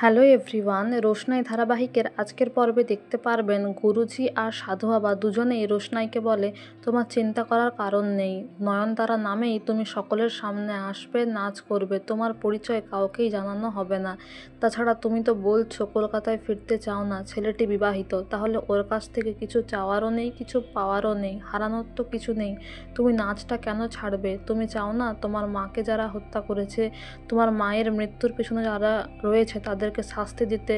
Hello everyone, রোশনাই ধারাবাহিকের আজকের পর্বে দেখতে পারবেন গুরুজি আর সাধু বাবা দুজনেই রোশনাইকে বলে, তোমার চিন্তা করার কারণ নেই, নয়নতারা নামেই তুমি সকলের সামনে আসবে, নাচ করবে, তোমার পরিচয় কাউকেই জানানো হবে না। তাছাড়া তুমি তো বলছো কলকাতায় ফিরতে চাও না, ছেলেটি বিবাহিত, তাহলে ওর কাছ থেকে কিছু চাওয়ারও নেই, কিছু পাওয়ারও নেই, হারানোর তো কিছু নেই। তুমি নাচটা কেন ছাড়বে? তুমি চাও না তোমার মাকে যারা হত্যা করেছে, তোমার মায়ের মৃত্যুর পেছনে যারা রয়েছে তাদেরকে শাস্তি দিতে,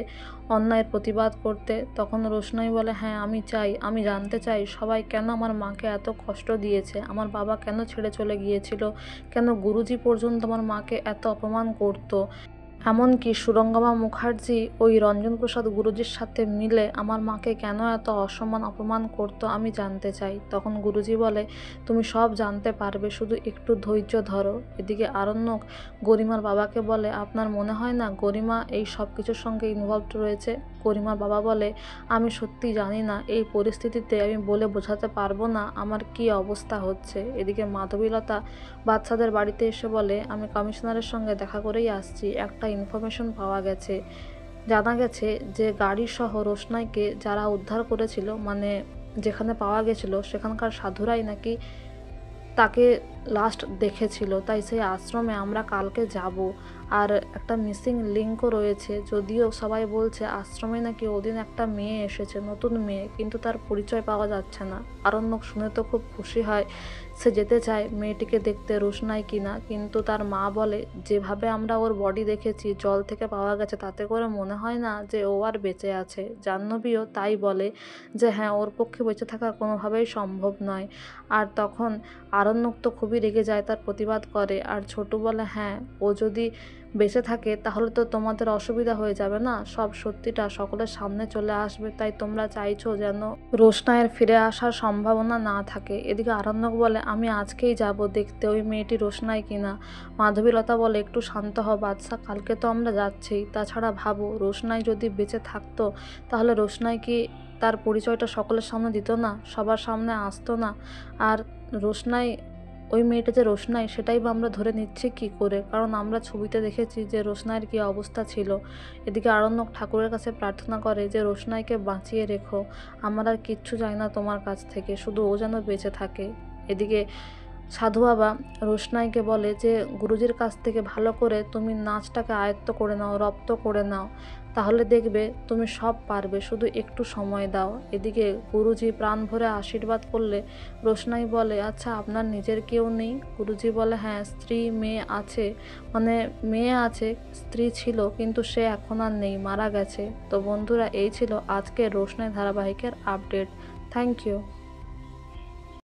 অন্যায়ের প্রতিবাদ করতে? তখন রোশনাই বলে, হ্যাঁ আমি চাই, আমি জানতে চাই সবাই কেন আমার মাকে এত কষ্ট দিয়েছে, আমার বাবা কেন ছেড়ে চলে গিয়েছিল, কেন গুরুজি পর্যন্ত আমার মাকে এত অপমান করতো, এমনকি সুরঙ্গমা মুখার্জি ওই রঞ্জন প্রসাদ গুরুজির সাথে মিলে আমার মাকে কেন এত অসম্মান অপমান করতো, আমি জানতে চাই। তখন গুরুজি বলে, তুমি সব জানতে পারবে, শুধু একটু ধৈর্য ধরো। এদিকে আরণ্যক গরিমার বাবাকে বলে, আপনার মনে হয় না গরিমা এই সব কিছুর সঙ্গে ইনভলভড রয়েছে? গরিমার বাবা বলে, আমি সত্যি জানি না, এই পরিস্থিতিতে আমি বলে বোঝাতে পারবো না আমার কি অবস্থা হচ্ছে। এদিকে মাধবীলতা বাচ্চাদের বাড়িতে এসে বলে, আমি কমিশনারের সঙ্গে দেখা করেই আসছি, একটা ইনফরমেশন পাওয়া গেছে, জানা গেছে যে গাড়িসহ রোশনাইকে যারা উদ্ধার করেছিল, মানে যেখানে পাওয়া গেছিল সেখানকার সাধুরাই নাকি তাকে লাস্ট দেখেছিল, তাই সেই আশ্রমে আমরা কালকে যাব। আর একটা মিসিং লিঙ্কও রয়েছে, যদিও সবাই বলছে আশ্রমে নাকি ওদিন একটা মেয়ে এসেছে, নতুন মেয়ে, কিন্তু তার পরিচয় পাওয়া যাচ্ছে না। আরণ্যক শুনে তো খুব খুশি হয়, সে যেতে চায় মেয়েটিকে দেখতে রোশনাই কিনা, কিন্তু তার মা বলে, যেভাবে আমরা ওর বডি দেখেছি, জল থেকে পাওয়া গেছে, তাতে করে মনে হয় না যে ও আর বেঁচে আছে। জাহ্নবীও তাই বলে যে হ্যাঁ, ওর পক্ষে বেঁচে থাকা কোনোভাবেই সম্ভব নয়। আর তখন আরণ্যক তো খুবই রেগে যায়, তার প্রতিবাদ করে। আর ছোটু বলে, হ্যাঁ, ও যদি বেঁচে থাকে তাহলে তো তোমাদের অসুবিধা হয়ে যাবে না, সব সত্যিটা সকলের সামনে চলে আসবে, তাই তোমরা চাইছো যেন রোশনাইয়ের ফিরে আসার সম্ভাবনা না থাকে। এদিকে আরণ্যক বলে, আমি আজকেই যাব দেখতে ওই মেয়েটি রোশনাই কিনা। মাধবীলতা বলে, একটু শান্ত হও বাদশা, কালকে তো আমরা যাচ্ছিই, তাছাড়া ভাবো রোশনাই যদি বেঁচে থাকতো তাহলে রোশনাই কি তার পরিচয়টা সকলের সামনে দিত না, সবার সামনে আসতো না? আর রোশনাই, ওই মেয়েটা যে রোশনাই সেটাই বা আমরা ধরে নিচ্ছি কি করে, কারণ আমরা ছবিতে দেখেছি যে রোশনাইয়ের কী অবস্থা ছিল। এদিকে আরণ্যক ঠাকুরের কাছে প্রার্থনা করে যে রোশনাইকে বাঁচিয়ে রেখো, আমার আর কিচ্ছু চাই না তোমার কাছ থেকে, শুধু ও যেন বেঁচে থাকে। এদিকে সাধু বাবা রোশনাইকে বলে যে গুরুজির কাছ থেকে ভালো করে তুমি নাচটাকে আয়ত্ত করে নাও, রপ্ত করে নাও, তাহলে দেখবে তুমি সব পারবে, শুধু একটু সময় দাও। এদিকে গুরুজি প্রাণ ভরে আশীর্বাদ করলে রোশনাই বলে, আচ্ছা আপনার নিজের কেউ নেই? গুরুজি বলে, হ্যাঁ, স্ত্রী মেয়ে আছে, মানে মেয়ে আছে, স্ত্রী ছিল কিন্তু সে এখন আর নেই, মারা গেছে। তো বন্ধুরা, এই ছিল আজকে রোশনাই ধারাবাহিকের আপডেট। Thank you.